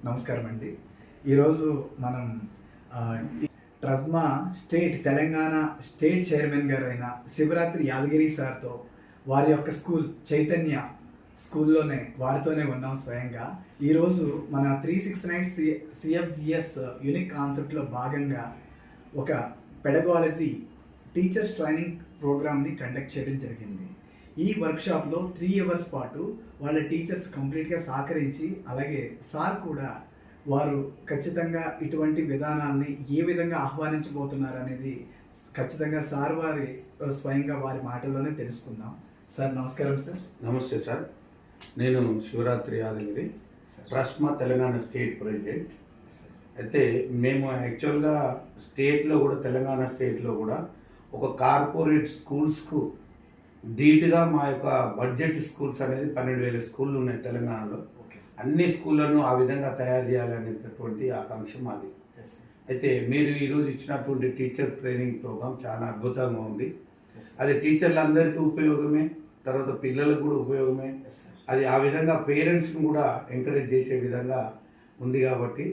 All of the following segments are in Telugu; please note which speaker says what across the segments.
Speaker 1: నమస్కారం అండి. ఈరోజు మనం ట్రజ్మా తెలంగాణ స్టేట్ చైర్మన్ గారు అయిన శివరాత్రి యాదగిరి సార్తో వారి యొక్క స్కూల్ చైతన్య స్కూల్లోనే వారితోనే ఉన్నాం స్వయంగా. ఈరోజు మన 369 CFGS యూనిక్ కాన్సెప్ట్లో భాగంగా ఒక పెడగాలజీ టీచర్స్ ట్రైనింగ్ ప్రోగ్రామ్ని కండక్ట్ చేయడం జరిగింది. ఈ వర్క్షాప్లో 3 అవర్స్ పాటు వాళ్ళ టీచర్స్ కంప్లీట్గా సహకరించి, అలాగే సార్ కూడా వారు ఖచ్చితంగా ఇటువంటి విధానాన్ని ఏ విధంగా ఆహ్వానించబోతున్నారు అనేది ఖచ్చితంగా సార్ వారి స్వయంగా వారి మాటల్లోనే తెలుసుకుందాం. సార్ నమస్కారం. సార్
Speaker 2: నమస్తే సార్. నేను శివరాత్రి యాదగిరి, ట్రస్మా తెలంగాణ స్టేట్ ప్రెసిడెంట్. అయితే మేము యాక్చువల్గా స్టేట్లో కూడా, తెలంగాణ స్టేట్లో కూడా ఒక కార్పొరేట్ స్కూల్స్కు ధీటుగా మా యొక్క బడ్జెట్ స్కూల్స్ అనేది 12,000 స్కూళ్ళు ఉన్నాయి తెలంగాణలో. అన్ని స్కూళ్ళను ఆ విధంగా తయారు చేయాలనేటటువంటి ఆకాంక్ష మాది. అయితే మీరు ఈరోజు ఇచ్చినటువంటి టీచర్ ట్రైనింగ్ ప్రోగ్రామ్ చాలా అద్భుతంగా ఉంది. అది టీచర్లందరికీ ఉపయోగమే, తర్వాత పిల్లలకు కూడా ఉపయోగమే. అది ఆ విధంగా పేరెంట్స్ని కూడా ఎంకరేజ్ చేసే విధంగా ఉంది. కాబట్టి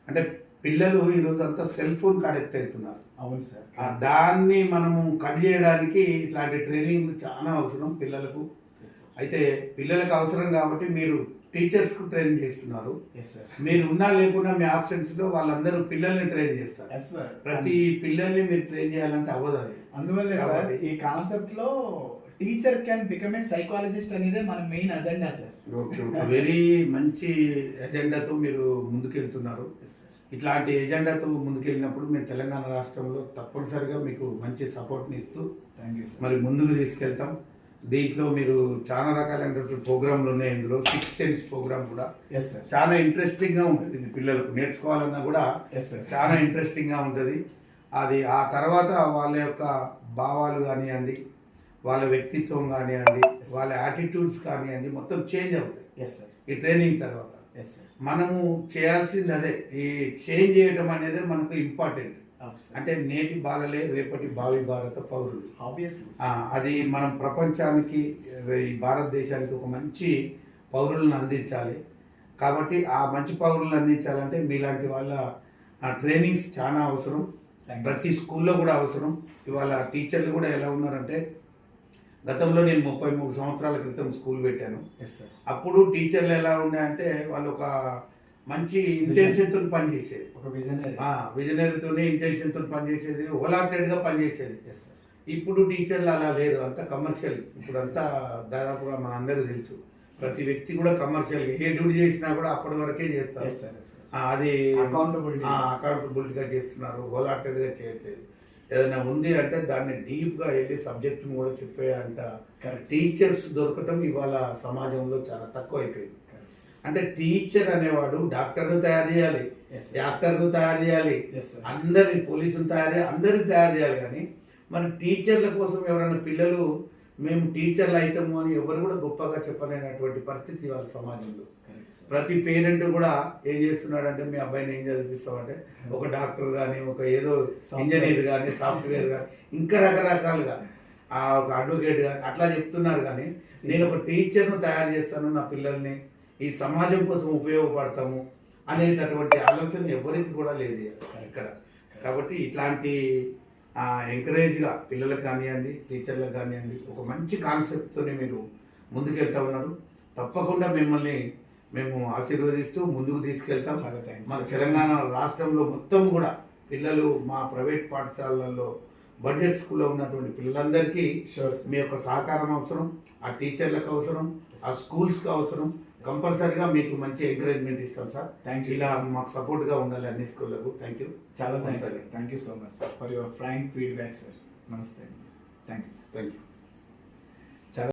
Speaker 2: అంటే పిల్లలు ఈరోజు అంతా సెల్ ఫోన్కి అడిక్ట్ అవుతున్నారు.
Speaker 1: అవును సార్.
Speaker 2: దాన్ని మనము కట్ చేయడానికి ఇట్లాంటి ట్రైనింగ్ చాలా అవసరం పిల్లలకు. అయితే పిల్లలకు అవసరం కాబట్టి మీరు టీచర్స్కు ట్రైన్ చేస్తున్నారు. మీరు ఉన్నా లేకున్నా మీ ఆబ్సెన్స్లో వాళ్ళందరూ పిల్లల్ని ట్రైన్ చేస్తారు. ప్రతి పిల్లల్ని మీరు ట్రైన్ చేయాలంటే అవ్వదు. అది
Speaker 1: అందువల్లే సార్ ఈ కాన్సెప్ట్లో teacher can become a psychologist అనేది మన మెయిన్ అజెండా సార్.
Speaker 2: వెరీ మంచి ఎజెండాతో మీరు ముందుకెళ్తున్నారు. ఇట్లాంటి ఎజెండాతో ముందుకెళ్ళినప్పుడు మేము తెలంగాణ రాష్ట్రంలో తప్పనిసరిగా మీకు మంచి సపోర్ట్ని ఇస్తూ మరి ముందుకు తీసుకెళ్తాం. దీంట్లో మీరు చాలా రకాలైనటువంటి ప్రోగ్రాంలు ఉన్నాయి. ఇందులో 6th సెన్స్ ప్రోగ్రామ్ కూడా చాలా ఇంట్రెస్టింగ్గా ఉంటుంది. ఇది పిల్లలకు నేర్చుకోవాలన్నా కూడా చాలా ఇంట్రెస్టింగ్గా ఉంటుంది. అది ఆ తర్వాత వాళ్ళ యొక్క భావాలు కానివ్వండి, వాళ్ళ వ్యక్తిత్వం కానివ్వండి, వాళ్ళ యాటిట్యూడ్స్ కానివ్వండి, మొత్తం చేంజ్ అవుతాయి ఈ ట్రైనింగ్ తర్వాత. మనము చేయాల్సింది అదే, ఈ చేంజ్ చేయడం అనేది మనకు ఇంపార్టెంట్. అంటే నేటి బాలలే రేపటి భావి భారత పౌరులు. అది మనం ప్రపంచానికి, ఈ భారతదేశానికి ఒక మంచి పౌరులను అందించాలి. కాబట్టి ఆ మంచి పౌరులను అందించాలంటే మీలాంటి వాళ్ళ ట్రైనింగ్స్ చాలా అవసరం. ప్రతి స్కూల్లో కూడా అవసరం. ఇవాళ టీచర్లు కూడా ఎలా ఉన్నారంటే, గతంలో నేను 33 సంవత్సరాల క్రితం స్కూల్ పెట్టాను. అప్పుడు టీచర్లు ఎలా ఉన్నాయంటే, వాళ్ళు ఒక మంచి ఇంటెన్షన్తో పనిచేసేది, ఒక విజనరీతో ఇంటెన్షన్తో పనిచేసేది, ఓలాటెడ్గా పనిచేసేది. ఇప్పుడు టీచర్లు అలా లేరు, అంతా కమర్షియల్. ఇప్పుడు అంతా దాదాపుగా మన అందరికీ తెలుసు, ప్రతి వ్యక్తి కూడా కమర్షియల్. ఏ డ్యూటీ చేసినా కూడా అప్పటి వరకే చేస్తారు. అది అకౌంటబిలిటీగా చేస్తున్నారు, ఓలాటెడ్గా చేయట్లేదు. ఏదైనా ఉంది అంటే దాన్ని డీప్గా వెళ్ళి సబ్జెక్ట్ని కూడా చెప్పేంత టీచర్స్ దొరకటం ఇవాళ సమాజంలో చాలా తక్కువ అయిపోయింది. అంటే టీచర్ అనేవాడు డాక్టర్ను తయారు చేయాలి, యాక్టర్ను తయారు చేయాలి, అందరిని పోలీసులు అందరిని తయారు చేయాలి. కానీ మరి టీచర్ల కోసం ఎవరైనా పిల్లలు మేము టీచర్లు అవుతాము అని ఎవరు కూడా గొప్పగా చెప్పలేనటువంటి పరిస్థితి వాళ్ళ సమాజంలో. ప్రతి పేరెంట్ కూడా ఏం చేస్తున్నాడంటే, మీ అబ్బాయిని ఏం చదివిస్తామంటే ఒక డాక్టర్ కానీ, ఒక ఏదో ఇంజనీర్ కానీ, సాఫ్ట్వేర్ కానీ, ఇంకా రకరకాలుగా ఒక అడ్వకేట్ కానీ అట్లా చెప్తున్నారు. కానీ నేను ఒక టీచర్ను తయారు చేస్తాను, నా పిల్లల్ని ఈ సమాజం కోసం ఉపయోగపడతాము అనేటటువంటి ఆలోచన ఎవరికి కూడా లేదు ఇక్కడ. కాబట్టి ఇట్లాంటి ఎంకరేజ్గా పిల్లలకు కానివ్వండి, టీచర్లకు కానివ్వండి, ఒక మంచి కాన్సెప్ట్తో మీరు ముందుకెళ్తా ఉన్నారు. తప్పకుండా మిమ్మల్ని మేము ఆశీర్వదిస్తూ ముందుకు తీసుకెళ్తాం. మన తెలంగాణ రాష్ట్రంలో మొత్తం కూడా పిల్లలు, మా ప్రైవేట్ పాఠశాలల్లో బడ్జెట్ స్కూల్లో ఉన్నటువంటి పిల్లలందరికీ మీ యొక్క సహకారం అవసరం, ఆ టీచర్లకు అవసరం, ఆ స్కూల్స్కి అవసరం. కంపల్సరీగా మీకు మంచి ఎంకరేజ్మెంట్ ఇస్తాం సార్. ఇలా మాకు సపోర్ట్గా ఉండాలి అన్ని స్కూళ్ళకు. థ్యాంక్ యూ,
Speaker 1: చాలా thanks sir. Thank you so much sir for your frank feedback sir. నమస్తే. Thank you sir.
Speaker 2: Thank you.